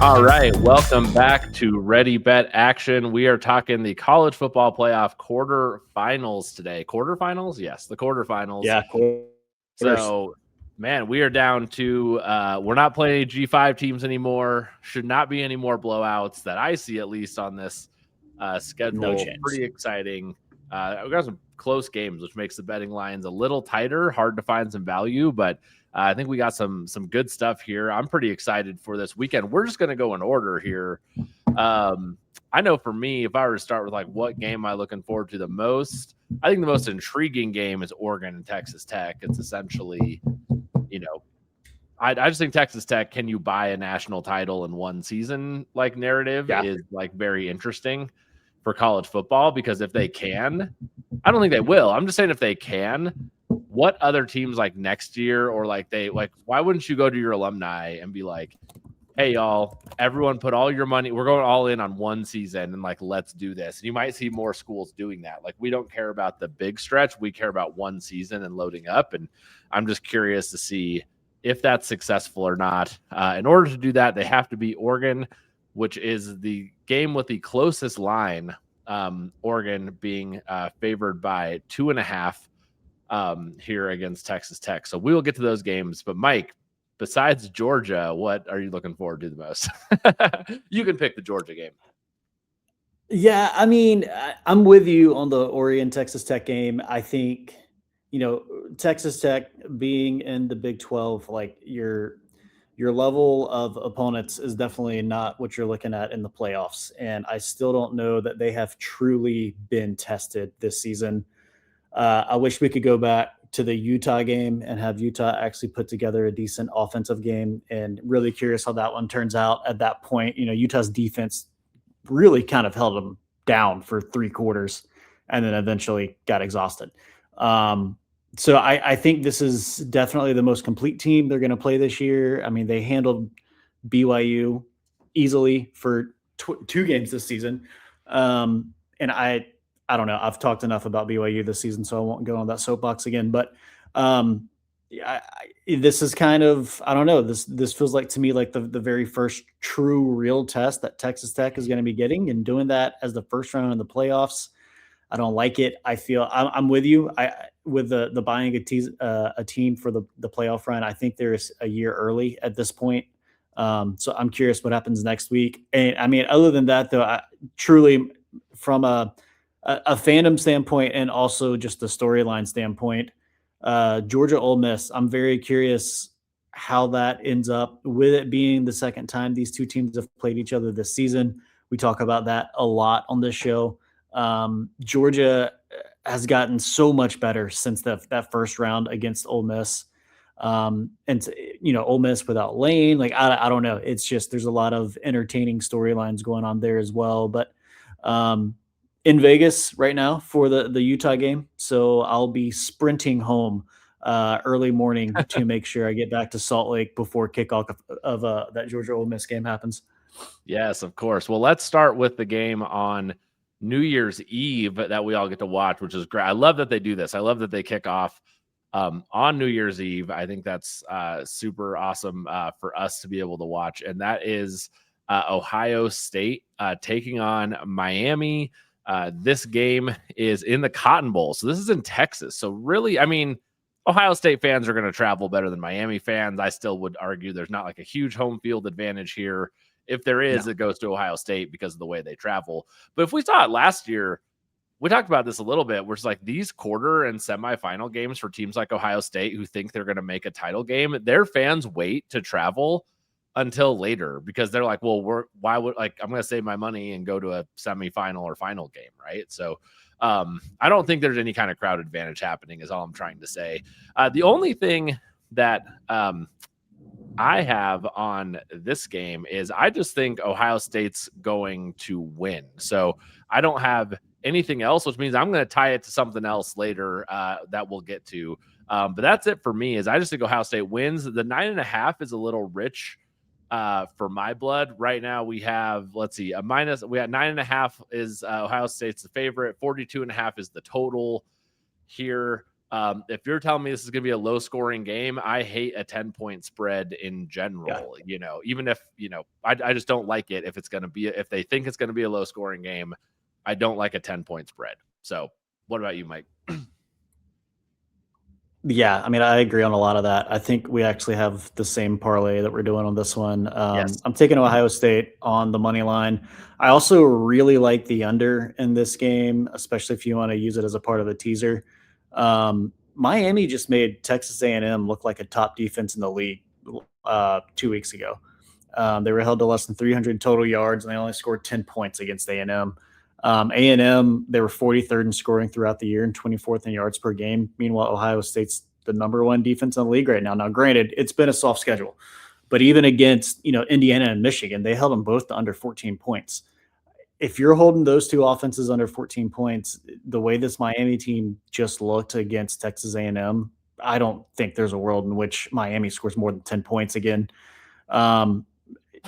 All right, welcome back to Ready Bet Action. We are talking the college football playoff quarterfinals today. Quarterfinals? Yes, the quarterfinals. Yeah, quarters. So, man, we are down to we're not playing any G5 teams anymore. Should not be any more blowouts that I see, at least on this schedule. No chance. Pretty exciting. We got some close games, which makes the betting lines a little tighter. Hard to find some value, but I think we got some good stuff here. I'm pretty excited for this weekend. We're just going to go in order here. I know for me, if I were to start with like what game am I looking forward to the most, I think the most intriguing game is Oregon and Texas Tech. It's essentially, I just think Texas Tech, can you buy a national title in one season like narrative is like very interesting for college football, because if they can, I don't think they will. I'm just saying if they can, what other teams like next year or why wouldn't you go to your alumni and be like, hey, y'all, everyone put all your money. We're going all in on one season and like, let's do this. And you might see more schools doing that. Like, we don't care about the big stretch. We care about one season and loading up. And I'm just curious to see if that's successful or not. In order to do that, they have to beat Oregon, which is the game with the closest line. Oregon being favored by 2.5 here against Texas Tech. So we will get to those games. But Mike, besides Georgia, what are you looking forward to the most? You can pick the Georgia game. Yeah, I mean, I'm with you on the Oregon Texas Tech game. I think, Texas Tech being in the Big 12, like your level of opponents is definitely not what you're looking at in the playoffs. And I still don't know that they have truly been tested this season. I wish we could go back to the Utah game and have Utah actually put together a decent offensive game, and really curious how that one turns out at that point. Utah's defense really kind of held them down for 3 quarters and then eventually got exhausted. So I think this is definitely the most complete team they're going to play this year. I mean, they handled BYU easily for 2 games this season. And I don't know. I've talked enough about BYU this season, so I won't go on that soapbox again. But this is kind of, I don't know. This feels like to me like the very first true real test that Texas Tech is going to be getting, and doing that as the first round in the playoffs. I don't like it. I feel I'm with you. With the buying a team for the playoff run. I think there's a year early at this point. So I'm curious what happens next week. And I mean, other than that, though, truly from a fandom standpoint and also just the storyline standpoint, Georgia Ole Miss, I'm very curious how that ends up, with it being the second time these two teams have played each other this season. We talk about that a lot on this show. Georgia has gotten so much better since that first round against Ole Miss. And Ole Miss without Lane, like, I don't know. It's just, there's a lot of entertaining storylines going on there as well. But in Vegas right now for the Utah game, so I'll be sprinting home early morning to make sure I get back to Salt Lake before kickoff of that Georgia Ole Miss game happens. Yes, of course. Well, let's start with the game on New Year's Eve that we all get to watch, which is great. I love that they do this. I love that they kick off on New Year's Eve. I think that's super awesome for us to be able to watch. And that is Ohio State taking on Miami. This game is in the Cotton Bowl. So this is in Texas. So really, I mean, Ohio State fans are going to travel better than Miami fans. I still would argue there's not like a huge home field advantage here. If there is, It goes to Ohio State because of the way they travel. But if we saw it last year, we talked about this a little bit, where it's like these quarter and semifinal games for teams like Ohio State who think they're going to make a title game, their fans wait to travel until later because they're like, well, I'm going to save my money and go to a semifinal or final game, right? So I don't think there's any kind of crowd advantage happening is all I'm trying to say. The only thing that I have on this game is I just think Ohio State's going to win. So I don't have anything else, which means I'm going to tie it to something else later that we'll get to. But that's it for me. Is I just think Ohio State wins. The 9.5 is a little rich for my blood. Right now we have, let's see, a minus. We got 9.5 is Ohio State's the favorite. 42.5 is the total here. If you're telling me this is going to be a low scoring game, I hate a 10-point spread in Yeah. general. Even if, I just don't like it if it's going to be, if they think it's going to be a low scoring game, I don't like a 10-point spread. So what about you, Mike? Yeah, I mean, I agree on a lot of that. I think we actually have the same parlay that we're doing on this one. Yes. I'm taking Ohio State on the money line. I also really like the under in this game, especially if you want to use it as a part of the teaser. Miami just made Texas A&M look like a top defense in the league 2 weeks ago. They were held to less than 300 total yards, and they only scored 10 points against A&M. A&M, they were 43rd in scoring throughout the year and 24th in yards per game. Meanwhile, Ohio State's the number one defense in the league right now. Now, granted, it's been a soft schedule, but even against Indiana and Michigan, they held them both to under 14 points. If you're holding those two offenses under 14 points, the way this Miami team just looked against Texas A&M, I don't think there's a world in which Miami scores more than 10 points again. Um,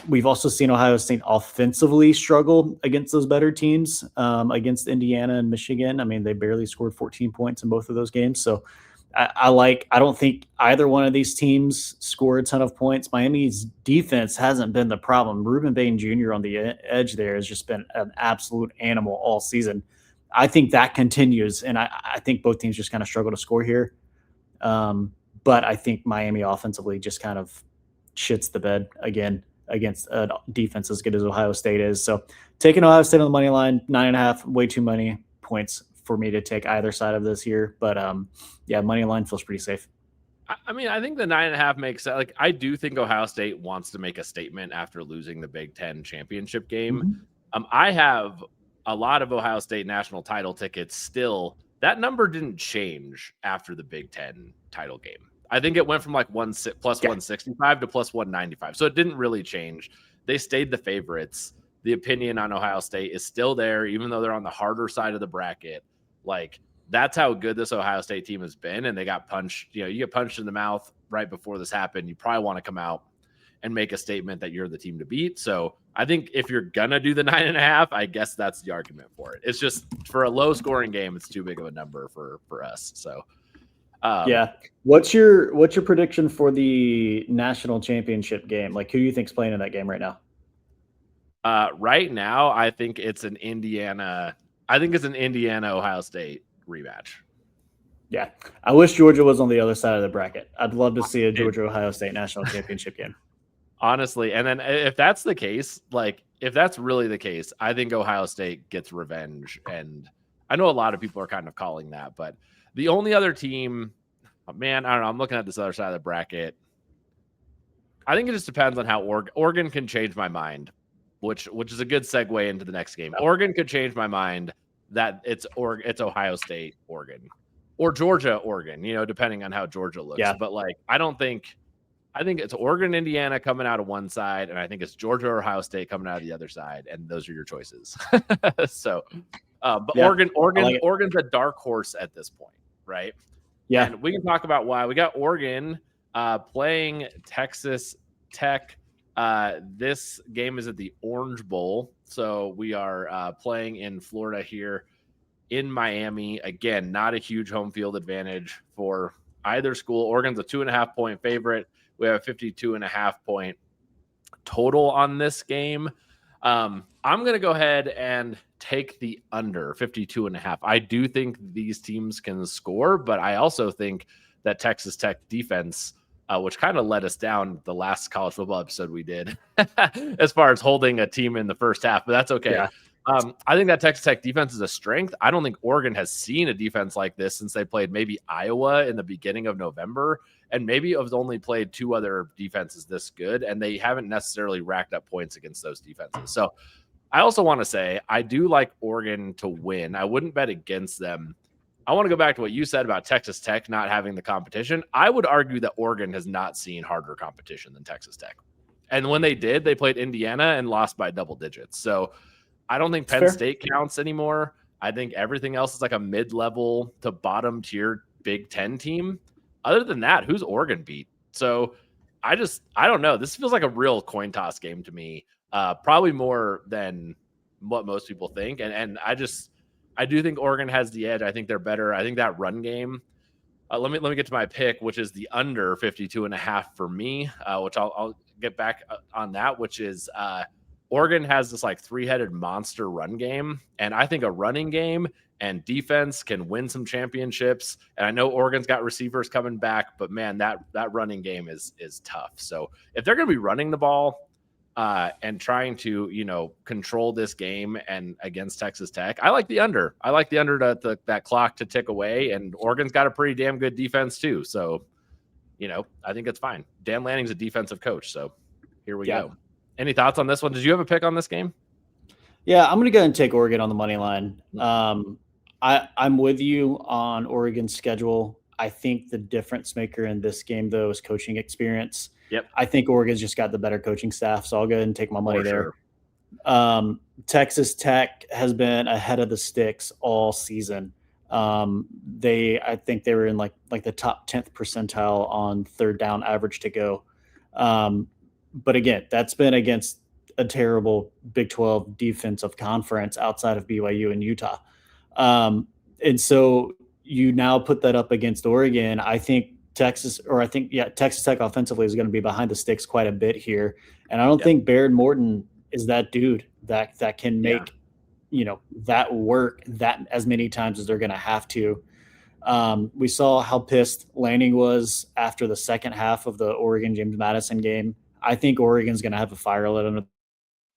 we've also seen Ohio State offensively struggle against those better teams, against Indiana and Michigan. I mean, they barely scored 14 points in both of those games. So I don't think either one of these teams scored a ton of points. Miami's defense hasn't been the problem. Ruben Bain Jr. on the edge there has just been an absolute animal all season. I think that continues, and I think both teams just kind of struggle to score here. But I think Miami offensively just kind of shits the bed again against a defense as good as Ohio State is. So taking Ohio State on the money line, 9.5, way too many points for me to take either side of this here. But yeah, money line feels pretty safe. I mean, I think the 9.5 makes sense. Like, I do think Ohio State wants to make a statement after losing the Big Ten championship game. I have a lot of Ohio State national title tickets still. That number didn't change after the Big Ten title game. I think it went from like plus 165 to plus 195. So it didn't really change. They stayed the favorites. The opinion on Ohio State is still there, even though they're on the harder side of the bracket. Like, that's how good this Ohio State team has been. And they got punched. You get punched in the mouth right before this happened. You probably want to come out and make a statement that you're the team to beat. So I think if you're gonna do the 9.5, I guess that's the argument for it. It's just for a low scoring game, it's too big of a number for us. So yeah. What's your prediction for the national championship game? Like, who do you think's playing in that game right now? Right now, I think it's an Indiana Ohio State rematch. Yeah, I wish Georgia was on the other side of the bracket. I'd love to see a Georgia Ohio State national championship game. Honestly, and then if that's the case, like if that's really the case, I think Ohio State gets revenge. And I know a lot of people are kind of calling that, but the only other team, man, I don't know. I'm looking at this other side of the bracket. I think it just depends on how Oregon can change my mind, which is a good segue into the next game. Oregon could change my mind that it's Ohio State, Oregon, or Georgia, Oregon, depending on how Georgia looks. Yeah. But like, I think it's Oregon, Indiana coming out of one side, and I think it's Georgia or Ohio State coming out of the other side, and those are your choices. So, but yeah, Oregon's a dark horse at this point, right? Yeah, and we can talk about why. We got Oregon playing Texas Tech. This game is at the Orange Bowl, so we are playing in Florida here in Miami. Again, not a huge home field advantage for either school. Oregon's a 2.5-point favorite. We have a 52.5-point total on this game. I'm going to go ahead and take the under 52.5. I do think these teams can score, but I also think that Texas Tech defense, which kind of let us down the last college football episode we did, as far as holding a team in the first half, but that's okay. Yeah. I think that Texas Tech defense is a strength. I don't think Oregon has seen a defense like this since they played maybe Iowa in the beginning of November, and maybe have only played two other defenses this good, and they haven't necessarily racked up points against those defenses. So I also want to say I do like Oregon to win. I wouldn't bet against them. I want to go back to what you said about Texas Tech not having the competition. I would argue that Oregon has not seen harder competition than Texas Tech. And when they did, they played Indiana and lost by double digits. So I don't think Penn State counts anymore. I think everything else is like a mid-level to bottom tier Big Ten team. Other than that, who's Oregon beat? So I don't know. This feels like a real coin toss game to me. Probably more than what most people think. And I do think Oregon has the edge. I think they're better. I think that run game Let me get to my pick, which is the under 52.5 for me, which I'll get back on that, which is Oregon has this like three-headed monster run game, and I think a running game and defense can win some championships. And I know Oregon's got receivers coming back, but man, that running game is tough. So if they're going to be running the ball and trying to control this game and against Texas Tech, I like the under. I like the under that clock to tick away, and Oregon's got a pretty damn good defense too. So I think it's fine. Dan Lanning's a defensive coach, so here we go. Any thoughts on this one? Did you have a pick on this game? Yeah, I'm going to go ahead and take Oregon on the money line. I'm with you on Oregon's schedule. I think the difference maker in this game, though, is coaching experience. Yep. I think Oregon's just got the better coaching staff, so I'll go ahead and take my money there. Sure. Texas Tech has been ahead of the sticks all season. I think they were in like the top 10th percentile on third down average to go. But again, that's been against a terrible Big 12 defensive conference outside of BYU and Utah. And so you now put that up against Oregon. I think Texas Tech offensively is going to be behind the sticks quite a bit here. And I don't think Baird Morton is that dude that can make, that work that as many times as they're going to have to. We saw how pissed Lanning was after the second half of the Oregon James Madison game. I think Oregon's going to have a fire lit under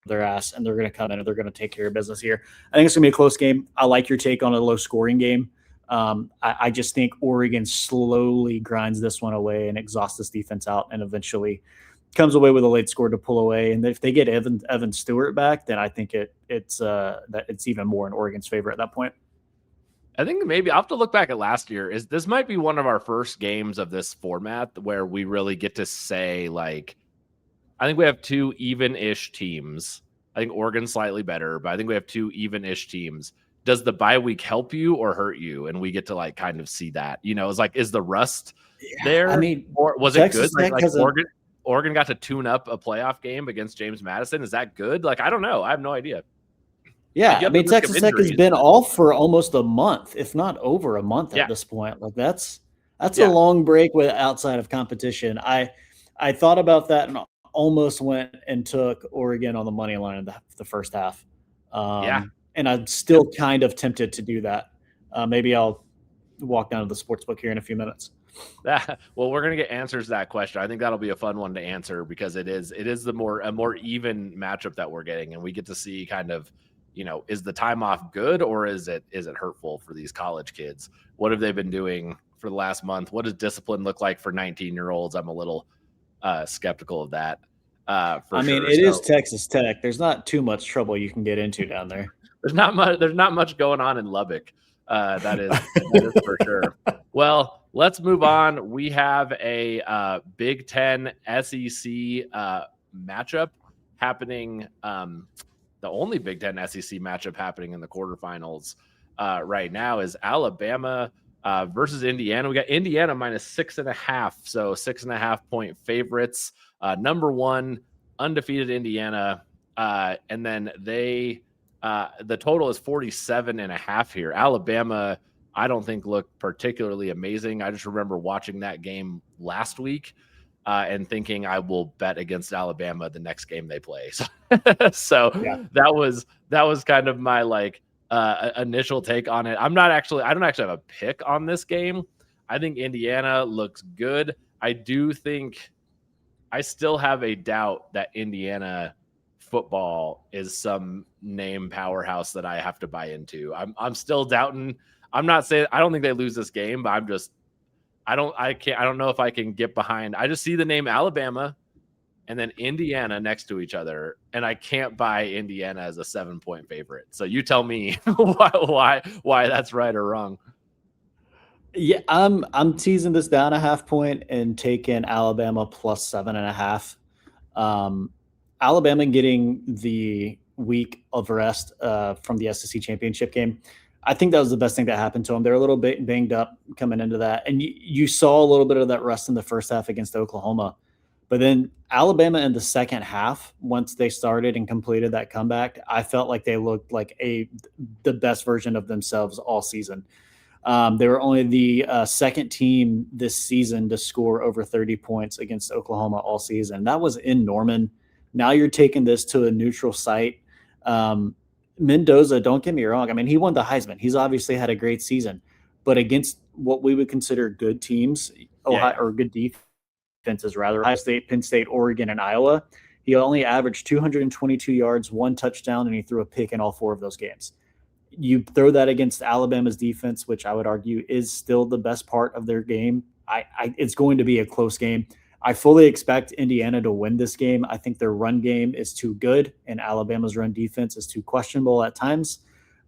their ass, and they're going to come in and they're going to take care of business here. I think it's going to be a close game. I like your take on a low scoring game. I just think Oregon slowly grinds this one away and exhausts this defense out and eventually comes away with a late score to pull away. And if they get Evan Stewart back, then I think it's even more in Oregon's favor at that point. I think maybe I'll have to look back at last year. This might be one of our first games of this format where we really get to say, like, I think we have two even-ish teams. I think Oregon's slightly better, but I think we have two even-ish teams. Does the bye week help you or hurt you? And we get to like kind of see that. It's like, is the rust there? I mean, or was Texas it good? Like Oregon got to tune up a playoff game against James Madison. Is that good? Like, I don't know. I have no idea. Yeah, I mean, Texas Tech has been off for almost a month, if not over a month at this point. Like that's a long break with outside of competition. I thought about that and almost went and took Oregon on the money line in the first half. And I'm still kind of tempted to do that. Maybe I'll walk down to the sports book here in a few minutes. Well, we're going to get answers to that question. I think that'll be a fun one to answer because it is a more even matchup that we're getting, and we get to see kind of, is the time off good or is it hurtful for these college kids? What have they been doing for the last month? What does discipline look like for 19-year-olds? I'm a little skeptical of that. It is Texas Tech. There's not too much trouble you can get into down there. There's not much going on in Lubbock. That is for sure. Well, let's move on. We have a Big Ten SEC matchup happening. The only Big Ten SEC matchup happening in the quarterfinals right now is Alabama versus Indiana. We got Indiana minus 6.5, so 6.5 point favorites. Number one, undefeated Indiana, and then the total is 47.5 here. Alabama, I don't think looked particularly amazing. I just remember watching that game last week and thinking I will bet against Alabama the next game they play. So that was kind of my initial take on it. I don't actually have a pick on this game. I think Indiana looks good. I do think I still have a doubt that Indiana football is some name powerhouse that I have to buy into. I'm still doubting. I'm not saying I don't think they lose this game, but I don't know if I can get behind. I just see the name Alabama and then Indiana next to each other, and I can't buy Indiana as a 7-point favorite. So you tell me why that's right or wrong. Yeah, I'm teasing this down 0.5 point and taking Alabama plus 7.5. Alabama getting the week of rest from the SEC championship game. I think that was the best thing that happened to them. They're a little bit banged up coming into that. And you saw a little bit of that rest in the first half against Oklahoma. But then Alabama in the second half, once they started and completed that comeback, I felt like they looked like the best version of themselves all season. They were only the second team this season to score over 30 points against Oklahoma all season. That was in Norman. Now you're taking this to a neutral site. Um, Mendoza, don't get me wrong. I mean, he won the Heisman. He's obviously had a great season, but against what we would consider good teams, Ohio Yeah. or good defenses rather, Ohio State, Penn State, Oregon, and Iowa, he only averaged 222 yards, one touchdown, and he threw a pick in all four of those games. You throw that against Alabama's defense, which I would argue is still the best part of their game. It's going to be a close game. I fully expect Indiana to win this game. I think their run game is too good, and Alabama's run defense is too questionable at times.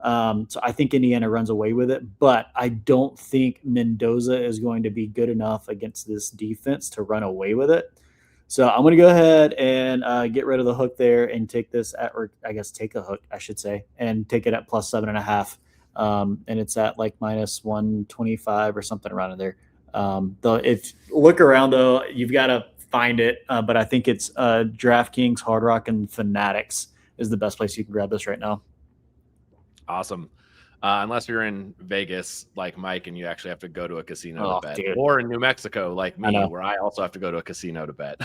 So I think Indiana runs away with it, but I don't think Mendoza is going to be good enough against this defense to run away with it. So I'm going to go ahead and get rid of the hook there and take this at, or I guess take a hook, I should say, and take it at plus 7.5. And it's at like minus 125 or something around in there. Though if look around though, you've got to find it. But I think it's DraftKings, Hard Rock, and Fanatics is the best place you can grab this right now. Awesome. Unless you're in Vegas like Mike and you actually have to go to a casino to bet, Dude. or in New Mexico like me, where I also have to go to a casino to bet.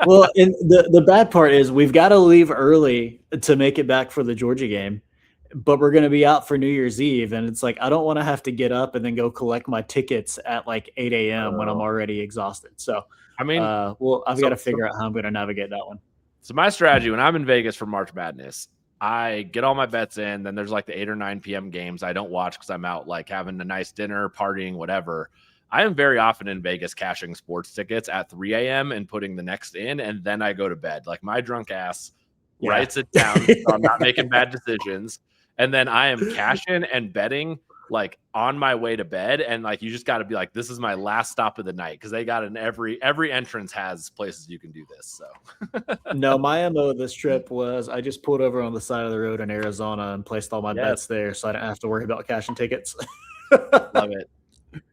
Well, and the bad part is we've got to leave early to make it back for the Georgia game, but we're going to be out for New Year's Eve, and it's like I don't want to have to get up and then go collect my tickets at like 8 a.m. when I'm already exhausted. So, I mean, I've got to figure out how I'm going to navigate that one. So my strategy when I'm in Vegas for March Madness, I get all my bets in. Then there's like the 8 or 9 p.m. games I don't watch because I'm out like having a nice dinner, partying, whatever. I am very often in Vegas cashing sports tickets at 3 a.m. and putting the next in, and then I go to bed. Like my drunk ass writes it down so I'm not making bad decisions. And then I am cashing and betting like on my way to bed. And like you just got to be like, this is my last stop of the night because they got in every entrance has places you can do this. So no, my MO this trip was I just pulled over on the side of the road in Arizona and placed all my bets there so I didn't have to worry about cashing tickets. Love it.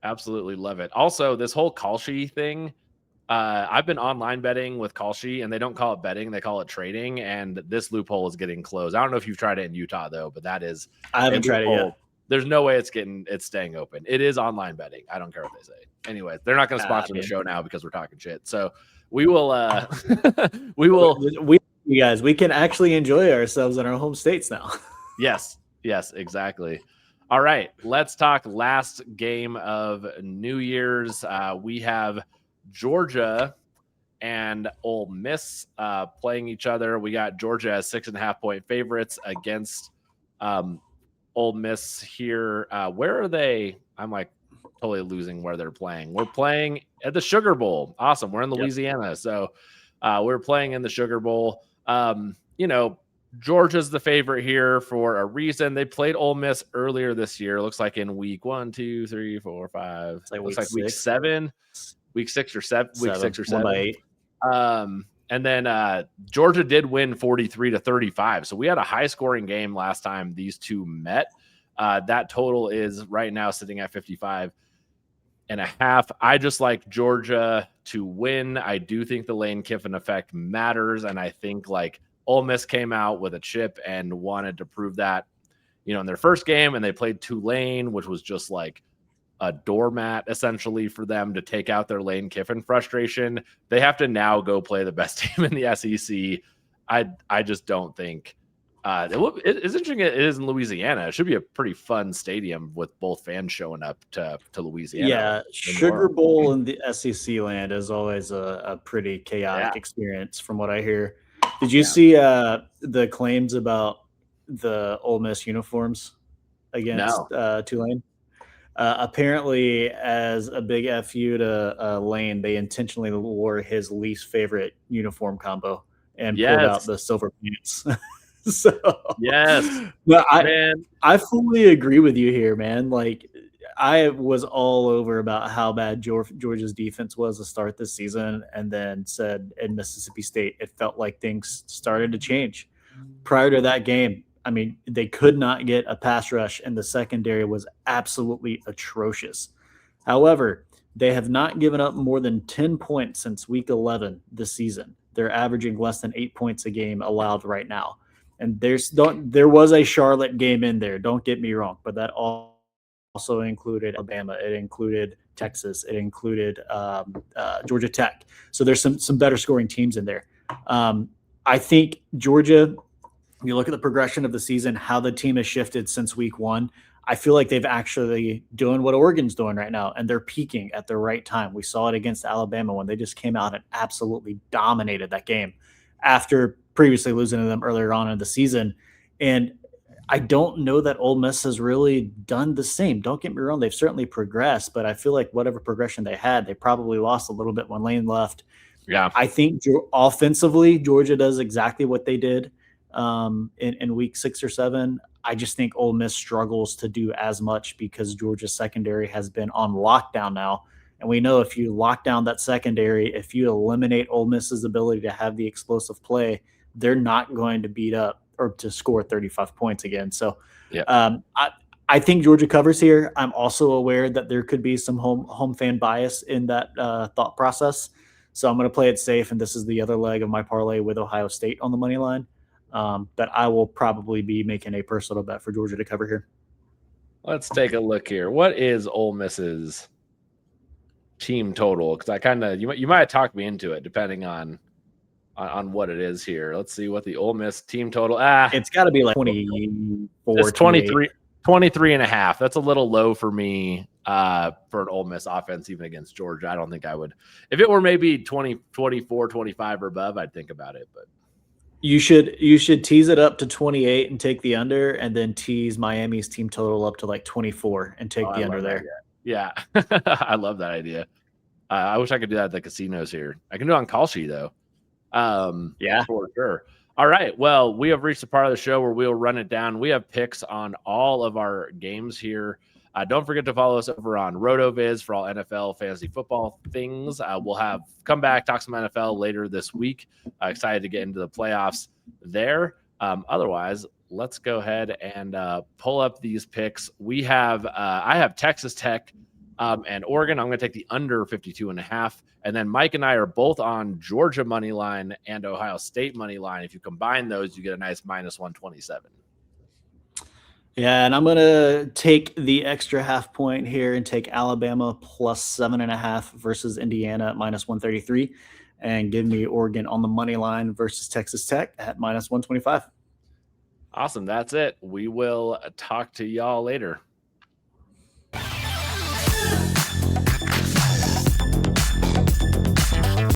Absolutely love it. Also, this whole Kalshi thing, I've been online betting with Kalshi, and they don't call it betting; they call it trading. And this loophole is getting closed. I don't know if you've tried it in Utah though, but that is I haven't tried it yet. There's no way it's staying open. It is online betting. I don't care what they say. Anyway, they're not going to sponsor the show now because we're talking shit. So we will, you guys, we can actually enjoy ourselves in our home states now. Yes, exactly. All right, let's talk last game of New Year's. We have Georgia and Ole Miss playing each other. We got Georgia as 6.5-point favorites against Ole Miss here. Where are they? I'm like totally losing where they're playing. We're playing at the Sugar Bowl. Awesome. We're in Louisiana. So we're playing in the Sugar Bowl. Georgia's the favorite here for a reason. They played Ole Miss earlier this year. Looks like in week 1, 2, 3, 4, 5. Looks like week 7, week 6 or 7, week 6 or 7. And then Georgia did win 43-35. So we had a high scoring game last time these two met. That total is right now sitting at 55.5. I just like Georgia to win. I do think the Lane Kiffin effect matters. And I think like Ole Miss came out with a chip and wanted to prove that, in their first game, and they played Tulane, which was just like a doormat essentially for them to take out their Lane Kiffin frustration. They have to now go play the best team in the SEC. I just don't think it's interesting. It is in Louisiana. It should be a pretty fun stadium with both fans showing up to Louisiana. Yeah, Sugar Bowl in the SEC land is always a pretty chaotic experience from what I hear. Did you see the claims about the Ole Miss uniforms against Tulane? Apparently, as a big FU to Lane, they intentionally wore his least favorite uniform combo and pulled out the silver pants. So but I fully agree with you here, man. Like I was all over about how bad Georgia's defense was to start this season, and then said in Mississippi State it felt like things started to change. Prior to that game, I mean, they could not get a pass rush, and the secondary was absolutely atrocious. However, they have not given up more than 10 points since week 11 this season. They're averaging less than 8 points a game allowed right now. And there was a Charlotte game in there, don't get me wrong, but that also included Alabama. It included Texas. It included Georgia Tech. So there's some better scoring teams in there. I think Georgia, you look at the progression of the season, how the team has shifted since week one. I feel like they've actually doing what Oregon's doing right now, and they're peaking at the right time. We saw it against Alabama when they just came out and absolutely dominated that game after previously losing to them earlier on in the season. And I don't know that Ole Miss has really done the same. Don't get me wrong; they've certainly progressed, but I feel like whatever progression they had, they probably lost a little bit when Lane left. Yeah. I think offensively, Georgia does exactly what they did in week 6 or 7. I just think Ole Miss struggles to do as much because Georgia's secondary has been on lockdown now. And we know if you lock down that secondary, if you eliminate Ole Miss's ability to have the explosive play, they're not going to beat up or to score 35 points again. So Yeah. I think Georgia covers here. I'm also aware that there could be some home fan bias in that thought process. So I'm going to play it safe, and this is the other leg of my parlay with Ohio State on the money line. But I will probably be making a personal bet for Georgia to cover here. Let's take a look here. What is Ole Miss's team total? Because I kind of you might have talked me into it, depending on what it is here. Let's see what the Ole Miss team total. It's got to be like 24, it's 23 and a half. That's a little low for me for an Ole Miss offense, even against Georgia. I don't think I would. If it were maybe 20, 24, 25 or above, I'd think about it. But you should tease it up to 28 and take the under, and then tease Miami's team total up to like 24 and take the under there. Yeah, I love that idea. I wish I could do that at the casinos here. I can do it on Kalshi though. Yeah, for sure. All right. Well, we have reached the part of the show where we'll run it down. We have picks on all of our games here. Don't forget to follow us over on RotoViz for all NFL fantasy football things. We'll have come back, talk some NFL later this week. Excited to get into the playoffs there. Otherwise, let's go ahead and pull up these picks. We have I have Texas Tech and Oregon. I'm going to take the under 52.5. And then Mike and I are both on Georgia money line and Ohio State money line. If you combine those, you get a nice minus 127. Yeah, and I'm going to take the extra half point here and take Alabama plus 7.5 versus Indiana at minus 133, and give me Oregon on the money line versus Texas Tech at minus 125. Awesome. That's it. We will talk to y'all later.